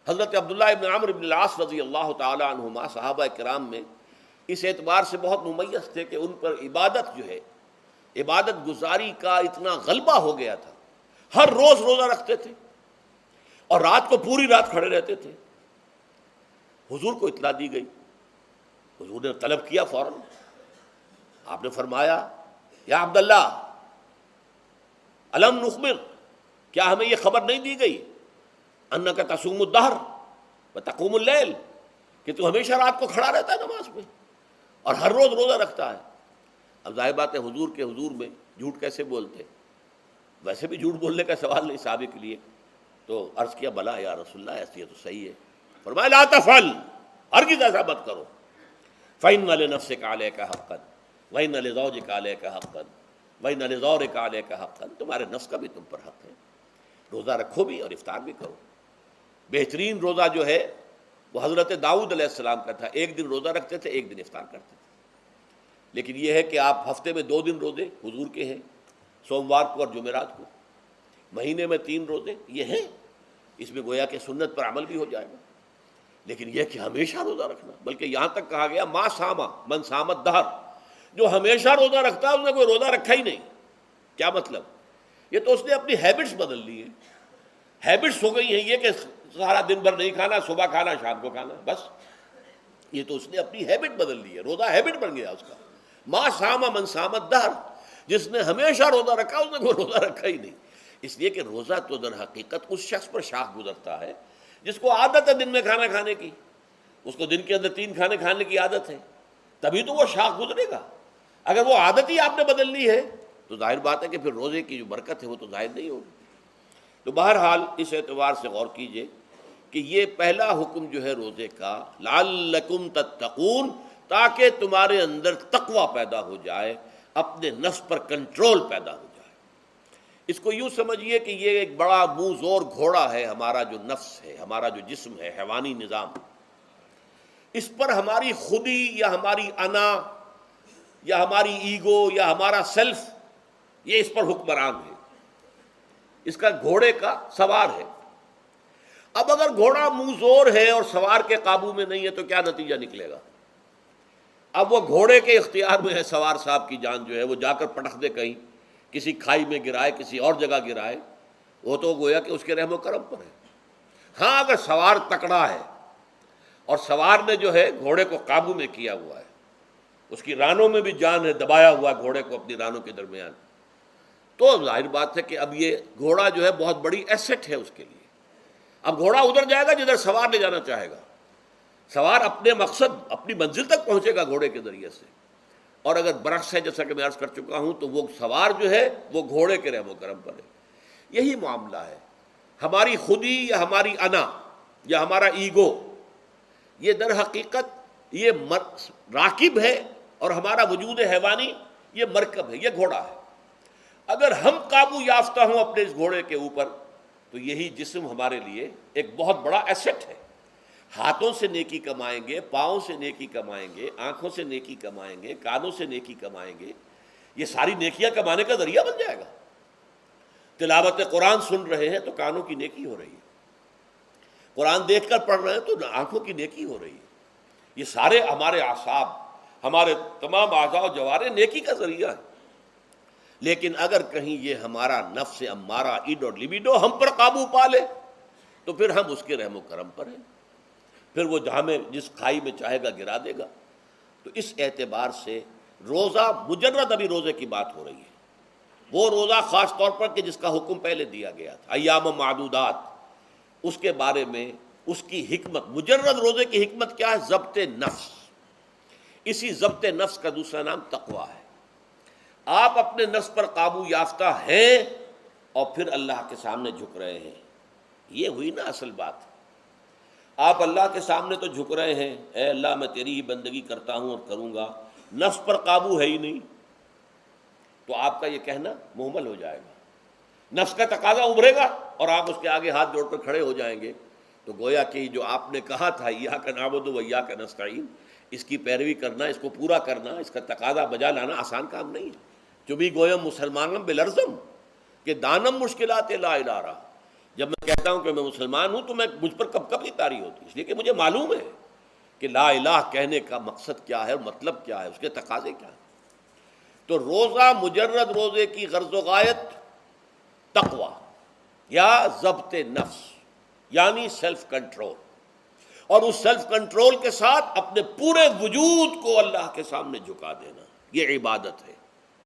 حضرت عبداللہ ابن عمرو ابن العاص رضی اللہ تعالی عنہما صحابہ کرام میں اس اعتبار سے بہت ممیز تھے کہ ان پر عبادت جو ہے، عبادت گزاری کا اتنا غلبہ ہو گیا تھا، ہر روز روزہ رکھتے تھے اور رات کو پوری رات کھڑے رہتے تھے۔ حضور کو اطلاع دی گئی، حضور نے طلب کیا فوراً، آپ نے فرمایا یا عبداللہ الم نخبر، کیا ہمیں یہ خبر نہیں دی گئی انک تصوم الدہر وتقوم اللیل، کہ تو ہمیشہ رات کو کھڑا رہتا ہے نماز میں اور ہر روز روزہ رکھتا ہے۔ اب ظاہر بات ہے حضور کے حضور میں جھوٹ کیسے بولتے، ویسے بھی جھوٹ بولنے کا سوال نہیں صحابہ کے لیے، تو عرض کیا بلا یا رسول اللہ ایسی ہے تو صحیح ہے۔ فرمایا لا تفعل، ہرگز ایسا مت کرو، فإن لنفسك عليك حقا وإن لزوجك عليك حقا وإن لزورك عليك حقا، تمہارے نفس کا بھی تم پر حق ہے، روزہ رکھو بھی اور افطار بھی کرو۔ بہترین روزہ جو ہے وہ حضرت داؤد علیہ السلام کا تھا، ایک دن روزہ رکھتے تھے، ایک دن افطار کرتے تھے۔ لیکن یہ ہے کہ آپ ہفتے میں 2 دن روزے حضور کے ہیں، سوموار کو اور جمعرات کو، مہینے میں 3 روزے یہ ہیں، اس میں گویا کہ سنت پر عمل بھی ہو جائے گا۔ لیکن یہ کہ ہمیشہ روزہ رکھنا، بلکہ یہاں تک کہا گیا ما ساما من سامت دہر، جو ہمیشہ روزہ رکھتا ہے اس نے کوئی روزہ رکھا ہی نہیں۔ کیا مطلب؟ یہ تو اس نے اپنی ہیبٹس بدل لی ہیں، ہیبٹس ہو گئی ہیں یہ کہ سارا دن بھر نہیں کھانا، صبح کھانا شام کو کھانا، بس یہ تو اس نے اپنی ہیبٹ بدل لی ہے، روزہ ہیبٹ بن گیا اس کا۔ ما ساما من سامت دہر، جس نے ہمیشہ روزہ رکھا اس نے کوئی روزہ رکھا ہی نہیں۔ اس لیے کہ روزہ تو در حقیقت اس شخص پر شاخ گزرتا ہے جس کو عادت ہے دن میں کھانا کھانے کی، اس کو دن کے اندر 3 کھانے کھانے کی عادت ہے، تبھی تو وہ شاخ گزرے گا۔ اگر وہ عادت ہی آپ نے بدل لی ہے تو ظاہر بات ہے کہ پھر روزے کی جو برکت ہے وہ تو ظاہر نہیں ہوگی۔ تو بہرحال اس اعتبار سے غور کیجئے کہ یہ پہلا حکم جو ہے روزے کا، لعلکم تتقون، تاکہ تمہارے اندر تقوی پیدا ہو جائے، اپنے نفس پر کنٹرول پیدا ہو جائے۔ اس کو یوں سمجھیے کہ یہ ایک بڑا منہ زور گھوڑا ہے، ہمارا جو نفس ہے، ہمارا جو جسم ہے، حیوانی نظام، اس پر ہماری خودی یا ہماری انا یا ہماری ایگو یا ہمارا سیلف، یہ اس پر حکمران ہے، اس کا گھوڑے کا سوار ہے۔ اب اگر گھوڑا منہ زور ہے اور سوار کے قابو میں نہیں ہے تو کیا نتیجہ نکلے گا؟ اب وہ گھوڑے کے اختیار میں ہے، سوار صاحب کی جان جو ہے وہ جا کر پٹخ دے کہیں، کسی کھائی میں گرائے، کسی اور جگہ گرائے، وہ تو گویا کہ اس کے رحم و کرم پر ہے۔ ہاں اگر سوار تکڑا ہے اور سوار نے جو ہے گھوڑے کو قابو میں کیا ہوا ہے، اس کی رانوں میں بھی جان ہے، دبایا ہوا گھوڑے کو اپنی رانوں کے درمیان، تو ظاہر بات ہے کہ اب یہ گھوڑا جو ہے بہت بڑی ایسٹ ہے اس کے لیے۔ اب گھوڑا ادھر جائے گا جدھر سوار لے جانا چاہے گا، سوار اپنے مقصد، اپنی منزل تک پہنچے گا گھوڑے کے ذریعے سے۔ اور اگر برعکس ہے، جیسا کہ میں عرض کر چکا ہوں، تو وہ سوار جو ہے وہ گھوڑے کے رحم و کرم پر ہے۔ یہی معاملہ ہے، ہماری خودی یا ہماری انا یا ہمارا ایگو، یہ در حقیقت یہ راکب ہے، اور ہمارا وجود حیوانی یہ مرکب ہے، یہ گھوڑا ہے۔ اگر ہم قابو یافتہ ہوں اپنے اس گھوڑے کے اوپر تو یہی جسم ہمارے لیے ایک بہت بڑا ایسٹ ہے۔ ہاتھوں سے نیکی کمائیں گے، پاؤں سے نیکی کمائیں گے، آنکھوں سے نیکی کمائیں گے، کانوں سے نیکی کمائیں گے، یہ ساری نیکیاں کمانے کا ذریعہ بن جائے گا۔ تلاوت قرآن سن رہے ہیں تو کانوں کی نیکی ہو رہی ہے، قرآن دیکھ کر پڑھ رہے ہیں تو آنکھوں کی نیکی ہو رہی ہے۔ یہ سارے ہمارے اعصاب، ہمارے تمام اعضاء و جوارح نیکی کا ذریعہ ہے۔ لیکن اگر کہیں یہ ہمارا نفس امارہ، ایڈ اور لیبیڈو ہم پر قابو پا لے تو پھر ہم اس کے رحم و کرم پر ہیں، پھر وہ ہمیں جس کھائی میں چاہے گا گرا دے گا۔ تو اس اعتبار سے روزہ مجرد ابھی روزے کی بات ہو رہی ہے، وہ روزہ خاص طور پر کہ جس کا حکم پہلے دیا گیا تھا، ایام معدودات، اس کے بارے میں اس کی حکمت، مجرد روزے کی حکمت کیا ہے؟ ضبط نفس۔ اسی ضبط نفس کا دوسرا نام تقویٰ ہے۔ آپ اپنے نفس پر قابو یافتہ ہیں اور پھر اللہ کے سامنے جھک رہے ہیں، یہ ہوئی نا اصل بات۔ آپ اللہ کے سامنے تو جھک رہے ہیں، اے اللہ میں تیری ہی بندگی کرتا ہوں اور کروں گا، نفس پر قابو ہے ہی نہیں، تو آپ کا یہ کہنا محمل ہو جائے گا، نفس کا تقاضا ابھرے گا اور آپ اس کے آگے ہاتھ جوڑ کر کھڑے ہو جائیں گے، تو گویا کہ جو آپ نے کہا تھا ایاک نعبد و ایاک نستعین، اس کی پیروی کرنا، اس کو پورا کرنا، اس کا تقاضا بجا لانا آسان کام نہیں ہے۔ چبی گویم مسلمانم بلرزم کہ دانم مشکلات لا الارا، جب میں کہتا ہوں کہ میں مسلمان ہوں تو مجھ پر کب کب یہ طاری ہوتی ہے، اس لیے کہ مجھے معلوم ہے کہ لا الہ کہنے کا مقصد کیا ہے اور مطلب کیا ہے، اس کے تقاضے کیا ہیں۔ تو روزہ مجرد روزے کی غرض و غایت تقویٰ یا ضبط نفس یعنی سیلف کنٹرول، اور اس سیلف کنٹرول کے ساتھ اپنے پورے وجود کو اللہ کے سامنے جھکا دینا، یہ عبادت ہے۔